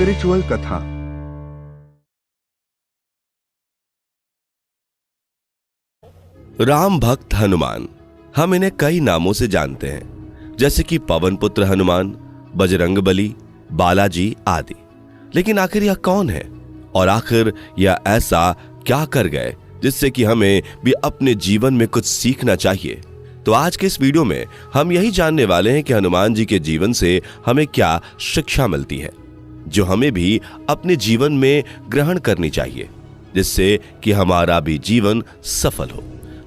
Spiritual कथा। राम भक्त हनुमान, हम इन्हें कई नामों से जानते हैं, जैसे कि पवन पुत्र हनुमान, बजरंगबली, बालाजी आदि। लेकिन आखिर यह कौन है और आखिर यह ऐसा क्या कर गए जिससे कि हमें भी अपने जीवन में कुछ सीखना चाहिए? तो आज के इस वीडियो में हम यही जानने वाले हैं कि हनुमान जी के जीवन से हमें क्या शिक्षा मिलती है जो हमें भी अपने जीवन में ग्रहण करनी चाहिए, जिससे कि हमारा भी जीवन सफल हो।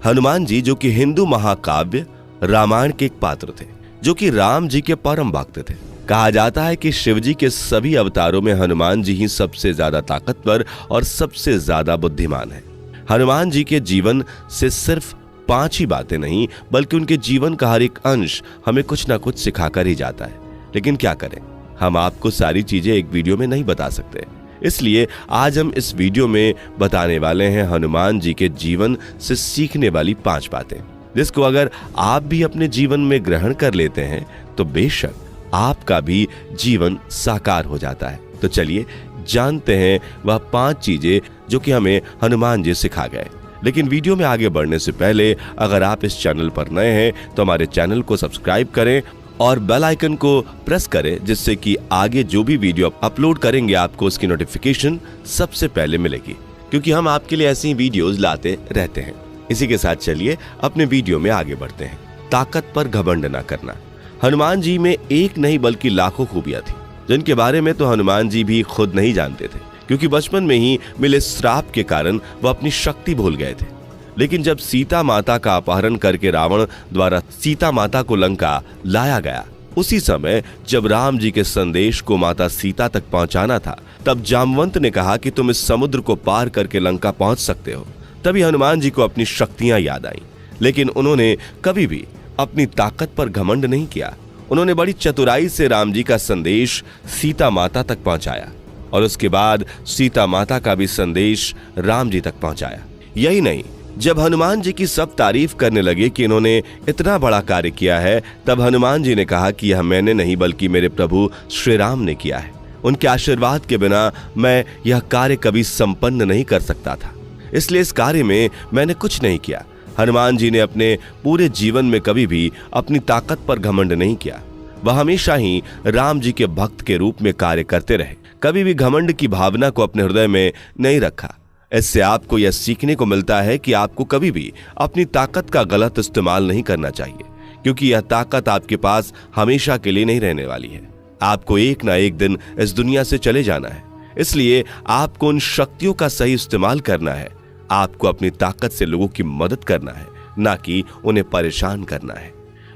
हनुमान जी जो कि हिंदू महाकाव्य रामायण के एक पात्र थे, जो कि राम जी के परम भक्त थे। कहा जाता है कि शिव जी के सभी अवतारों में हनुमान जी ही सबसे ज्यादा ताकतवर और सबसे ज्यादा बुद्धिमान है। हनुमान जी के जीवन से सिर्फ 5 ही बातें नहीं, बल्कि उनके जीवन का हर एक अंश हमें कुछ ना कुछ सिखाकर ही जाता है। लेकिन क्या करें, हम आपको सारी चीजें एक वीडियो में नहीं बता सकते। इसलिए आज हम इस वीडियो में बताने वाले हैं हनुमान जी के जीवन से सीखने वाली 5 बातें, जिसको अगर आप भी अपने जीवन में ग्रहण कर लेते हैं तो बेशक आपका भी जीवन साकार हो जाता है। तो चलिए जानते हैं वह 5 चीजें जो कि हमें हनुमान जी सिखा गए। लेकिन वीडियो में आगे बढ़ने से पहले अगर आप इस चैनल पर नए हैं तो हमारे चैनल को सब्सक्राइब करें और बेल आइकन को प्रेस करें, जिससे कि आगे जो भी वीडियो अपलोड करेंगे आपको उसकी नोटिफिकेशन सबसे पहले मिलेगी, क्योंकि हम आपके लिए ऐसी वीडियोस लाते रहते हैं। इसी के साथ चलिए अपने वीडियो में आगे बढ़ते हैं। ताकत पर घमंड न करना। हनुमान जी में एक नहीं बल्कि लाखों खूबियां थी, जिनके बारे में तो हनुमान जी भी खुद नहीं जानते थे, क्योंकि बचपन में ही मिले श्राप के कारण वह अपनी शक्ति भूल गए थे। लेकिन जब सीता माता का अपहरण करके रावण द्वारा सीता माता को लंका लाया गया, उसी समय जब राम जी के संदेश को माता सीता तक पहुंचाना था, तब जामवंत ने कहा कि तुम इस समुद्र को पार करके लंका पहुंच सकते हो। तभी हनुमान जी को अपनी शक्तियां याद आईं। लेकिन उन्होंने कभी भी अपनी ताकत पर घमंड नहीं किया। उन्होंने बड़ी चतुराई से राम जी का संदेश सीता माता तक पहुंचाया और उसके बाद सीता माता का भी संदेश राम जी तक पहुंचाया। यही नहीं, जब हनुमान जी की सब तारीफ करने लगे कि इन्होंने इतना बड़ा कार्य किया है, तब हनुमान जी ने कहा कि यह मैंने नहीं बल्कि मेरे प्रभु श्री राम ने किया है। उनके आशीर्वाद के बिना मैं यह कार्य कभी संपन्न नहीं कर सकता था, इसलिए इस कार्य में मैंने कुछ नहीं किया। हनुमान जी ने अपने पूरे जीवन में कभी भी अपनी ताकत पर घमंड नहीं किया। वह हमेशा ही राम जी के भक्त के रूप में कार्य करते रहे, कभी भी घमंड की भावना को अपने हृदय में नहीं रखा। इससे आपको यह सीखने को मिलता है कि आपको कभी भी अपनी ताकत का गलत इस्तेमाल नहीं करना चाहिए, क्योंकि यह ताकत आपके पास हमेशा के लिए नहीं रहने वाली है। आपको एक ना एक दिन इस दुनिया से चले जाना है, इसलिए आपको उन शक्तियों का सही इस्तेमाल करना है। आपको अपनी ताकत से लोगों की मदद करना है, ना कि उन्हें परेशान करना है।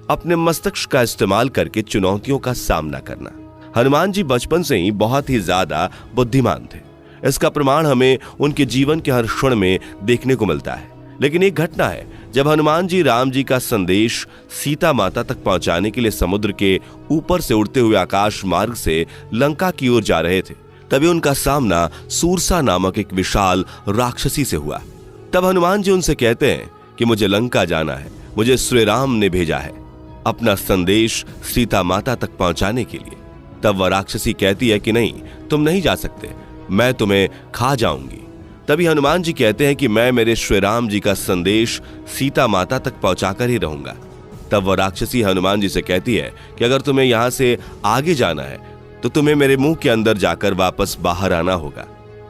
अपने मस्तिष्क का इस्तेमाल करके चुनौतियों का सामना करना। हनुमान जी बचपन से ही बहुत ही ज्यादा बुद्धिमान थे। इसका प्रमाण हमें उनके जीवन के हर क्षण में देखने को मिलता है। लेकिन एक घटना है, जब हनुमान जी राम जी का संदेश सीता माता तक पहुंचाने के लिए समुद्र के ऊपर से उड़ते हुए आकाश मार्ग से लंका की ओर जा रहे थे, तभी उनका सामना सूरसा नामक एक विशाल राक्षसी से हुआ। तब हनुमान जी उनसे कहते हैं कि मुझे लंका जाना है, मुझे श्री राम ने भेजा है अपना संदेश सीता माता तक पहुंचाने के लिए। तब वह राक्षसी कहती है कि नहीं, तुम नहीं जा सकते, मैं तुम्हें खा जाऊंगी। तभी हनुमान जी कहते हैं कि मैं मेरे श्री राम जी का संदेश सीता माता तक पहुंचाकर ही रहूंगा। तब वह राक्षसी हनुमान जी से कहती है कि अगर तुम्हें यहां से आगे जाना है तो तुम्हें मेरे मुंह के अंदर जाकर वापस बाहर आना होगा,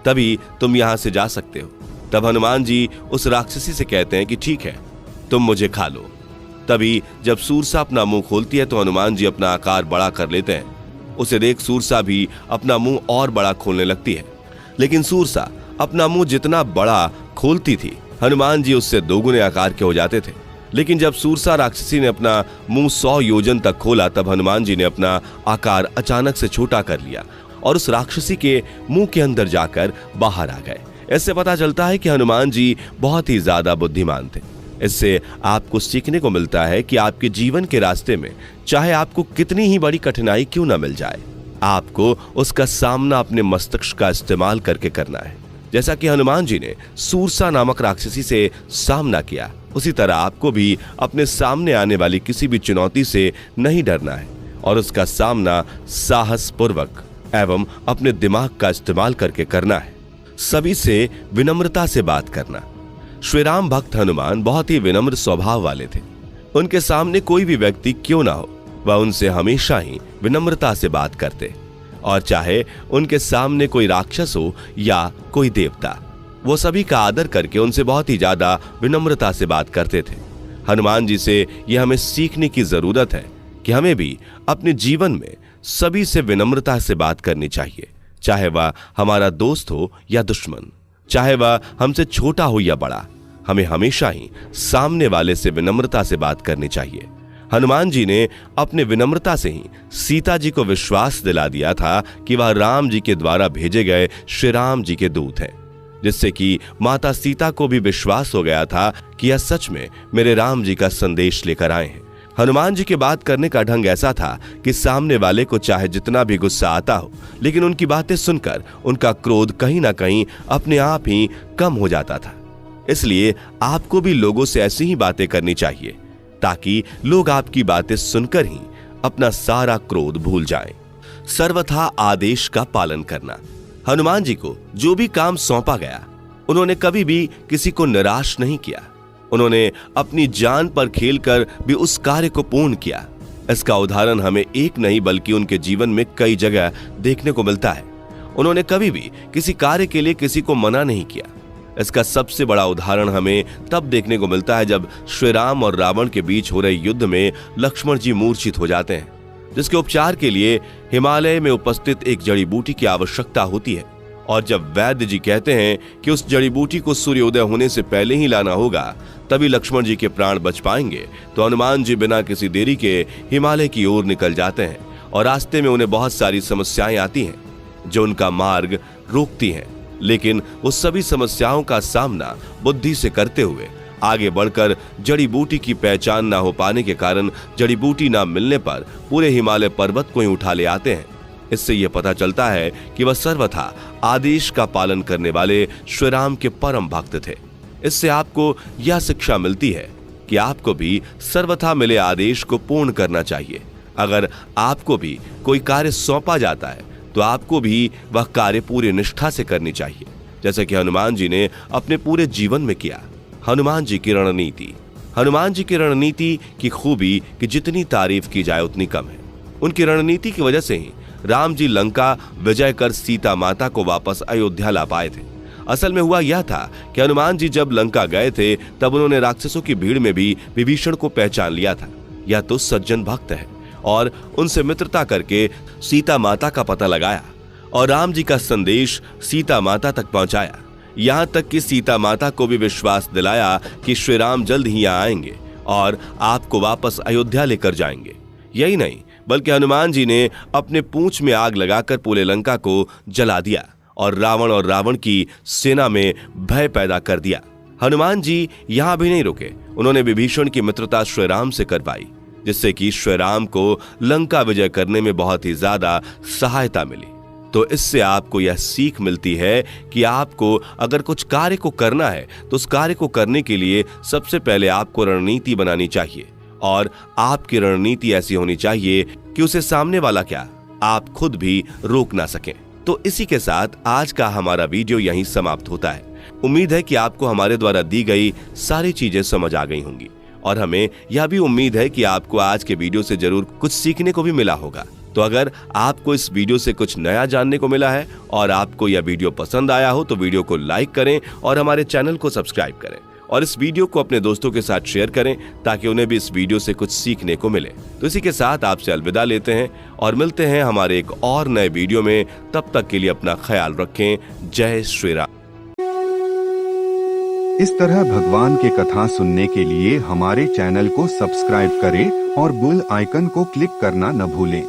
तभी तुम यहां से जा सकते हो। तब हनुमान जी उस राक्षसी से कहते हैं कि ठीक है, तुम मुझे खा लो। तभी जब सूरसा अपना मुंह खोलती है तो हनुमान जी अपना आकार बड़ा कर लेते हैं। उसे देख सूरसा भी अपना मुंह और बड़ा खोलने लगती है। लेकिन सूरसा अपना मुंह जितना बड़ा खोलती थी, हनुमान जी उससे दोगुने आकार के हो जाते थे। लेकिन जब सूरसा राक्षसी ने अपना मुंह 100 योजन तक खोला, तब हनुमान जी ने अपना आकार अचानक से छोटा कर लिया और उस राक्षसी के मुंह के अंदर जाकर बाहर आ गए। इससे पता चलता है कि हनुमान जी बहुत ही ज्यादा बुद्धिमान थे। इससे आपको सीखने को मिलता है कि आपके जीवन के रास्ते में चाहे आपको कितनी ही बड़ी कठिनाई क्यों न मिल जाए, आपको उसका सामना अपने मस्तिष्क का इस्तेमाल करके करना है। जैसा कि हनुमान जी ने सूरसा नामक राक्षसी से सामना किया, उसी तरह आपको भी अपने सामने आने वाली किसी भी चुनौती से नहीं डरना है और उसका सामना साहस पूर्वक एवं अपने दिमाग का इस्तेमाल करके करना है। सभी से विनम्रता से बात करना। श्री राम भक्त हनुमान बहुत ही विनम्र स्वभाव वाले थे। उनके सामने कोई भी व्यक्ति क्यों ना हो, वह उनसे हमेशा ही विनम्रता से बात करते, और चाहे उनके सामने कोई राक्षस हो या कोई देवता, वो सभी का आदर करके उनसे बहुत ही ज्यादा विनम्रता से बात करते थे। हनुमान जी से यह हमें सीखने की जरूरत है कि हमें भी अपने जीवन में सभी से विनम्रता से बात करनी चाहिए, चाहे वह हमारा दोस्त हो या दुश्मन, चाहे वह हमसे छोटा हो या बड़ा। हमें हमेशा ही सामने वाले से विनम्रता से बात करनी चाहिए। हनुमान जी ने अपने विनम्रता से ही सीता जी को विश्वास दिला दिया था कि वह राम जी के द्वारा भेजे गए श्री राम जी के दूत हैं, जिससे कि माता सीता को भी विश्वास हो गया था कि यह सच में मेरे राम जी का संदेश लेकर आए हैं। हनुमान जी के बात करने का ढंग ऐसा था कि सामने वाले को चाहे जितना भी गुस्सा आता हो, लेकिन उनकी बातें सुनकर उनका क्रोध कहीं ना कहीं अपने आप ही कम हो जाता था। इसलिए आपको भी लोगों से ऐसी ही बातें करनी चाहिए ताकि लोग आपकी बातें सुनकर ही अपना सारा क्रोध भूल जाएं। सर्वथा आदेश का पालन करना। हनुमान जी को जो भी काम सौंपा गया, उन्होंने कभी भी किसी को निराश नहीं किया। उन्होंने अपनी जान पर खेलकर भी उस कार्य को पूर्ण किया। इसका उदाहरण हमें एक नहीं बल्कि उनके जीवन में कई जगह देखने को मिलता है। उन्होंने कभी भी किसी कार्य के लिए किसी को मना नहीं किया। इसका सबसे बड़ा उदाहरण हमें तब देखने को मिलता है जब श्री राम और रावण के बीच हो रहे युद्ध में लक्ष्मण जी मूर्छित हो जाते हैं, जिसके उपचार के लिए हिमालय में उपस्थित एक जड़ी बूटी की आवश्यकता होती है। और जब वैद्य जी कहते हैं कि उस जड़ी बूटी को सूर्योदय होने से पहले ही लाना होगा, तभी लक्ष्मण जी के प्राण बच पाएंगे, तो हनुमान जी बिना किसी देरी के हिमालय की ओर निकल जाते हैं। और रास्ते में उन्हें बहुत सारी समस्याएं आती हैं जो उनका मार्ग रोकती हैं, लेकिन उस सभी समस्याओं का सामना बुद्धि से करते हुए आगे बढ़कर जड़ी बूटी की पहचान ना हो पाने के कारण जड़ी बूटी ना मिलने पर पूरे हिमालय पर्वत को ही उठा ले आते हैं। इससे यह पता चलता है कि वह सर्वथा आदेश का पालन करने वाले श्री राम के परम भक्त थे। इससे आपको यह शिक्षा मिलती है कि आपको भी सर्वथा मिले आदेश को पूर्ण करना चाहिए। अगर आपको भी कोई कार्य सौंपा जाता है तो आपको भी वह कार्य पूरी निष्ठा से करनी चाहिए, जैसे कि हनुमान जी ने अपने पूरे जीवन में किया। हनुमान जी की रणनीति। हनुमान जी की रणनीति की खूबी कि जितनी तारीफ की जाए उतनी कम है। उनकी रणनीति की वजह से ही राम जी लंका विजय कर सीता माता को वापस अयोध्या ला पाए थे। असल में हुआ यह था कि हनुमान जी जब लंका गए थे तब उन्होंने राक्षसों की भीड़ में भी विभीषण को पहचान लिया था। यह तो सज्जन भक्त है, और उनसे मित्रता करके सीता माता का पता लगाया और राम जी का संदेश सीता माता तक पहुंचाया। यहाँ तक कि सीता माता को भी विश्वास दिलाया कि श्री राम जल्द ही यहाँ आएंगे और आपको वापस अयोध्या लेकर जाएंगे। यही नहीं बल्कि हनुमान जी ने अपने पूंछ में आग लगाकर पूरे लंका को जला दिया और रावण की सेना में भय पैदा कर दिया। हनुमान जी यहाँ भी नहीं रुके। उन्होंने विभीषण की मित्रता श्री राम से करवाई, जिससे कि श्री राम को लंका विजय करने में बहुत ही ज्यादा सहायता मिली। तो इससे आपको यह सीख मिलती है कि आपको अगर कुछ कार्य को करना है तो उस कार्य को करने के लिए सबसे पहले आपको रणनीति बनानी चाहिए, और आपकी रणनीति ऐसी होनी चाहिए कि उसे सामने वाला क्या, आप खुद भी रोक ना सकें। तो इसी के साथ आज का हमारा वीडियो यहीं समाप्त होता है। उम्मीद है कि आपको हमारे द्वारा दी गई सारी चीजें समझ आ गई होंगी, और हमें यह भी उम्मीद है कि आपको आज के वीडियो से जरूर कुछ सीखने को भी मिला होगा। तो अगर आपको इस वीडियो से कुछ नया जानने को मिला है और आपको यह वीडियो पसंद आया हो तो वीडियो को लाइक करें और हमारे चैनल को सब्सक्राइब करें, और इस वीडियो को अपने दोस्तों के साथ शेयर करें ताकि उन्हें भी इस वीडियो से कुछ सीखने को मिले। तो इसी के साथ आपसे अलविदा लेते हैं और मिलते हैं हमारे एक और नए वीडियो में। तब तक के लिए अपना ख्याल रखें। जय श्री राम। इस तरह भगवान के कथा सुनने के लिए हमारे चैनल को सब्सक्राइब करें और बेल आइकन को क्लिक करना न भूलें।